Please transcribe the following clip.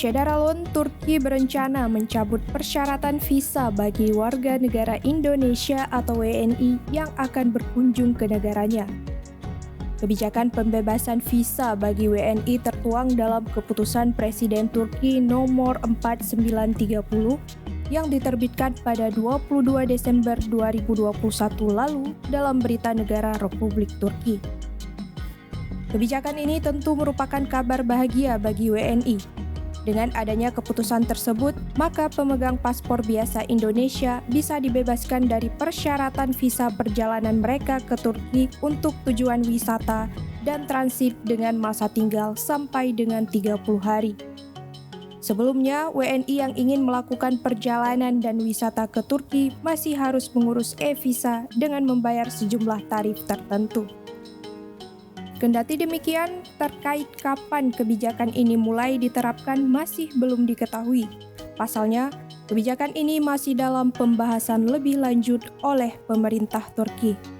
Şedaralun, Turki berencana mencabut persyaratan visa bagi warga negara Indonesia atau WNI yang akan berkunjung ke negaranya. Kebijakan pembebasan visa bagi WNI tertuang dalam keputusan Presiden Turki nomor 4930 yang diterbitkan pada 22 Desember 2021 lalu dalam Berita Negara Republik Turki. Kebijakan ini tentu merupakan kabar bahagia bagi WNI. Dengan adanya keputusan tersebut, maka pemegang paspor biasa Indonesia bisa dibebaskan dari persyaratan visa perjalanan mereka ke Turki untuk tujuan wisata dan transit dengan masa tinggal sampai dengan 30 hari. Sebelumnya, WNI yang ingin melakukan perjalanan dan wisata ke Turki masih harus mengurus e-visa dengan membayar sejumlah tarif tertentu. Kendati demikian, terkait kapan kebijakan ini mulai diterapkan masih belum diketahui. Pasalnya, kebijakan ini masih dalam pembahasan lebih lanjut oleh pemerintah Turki.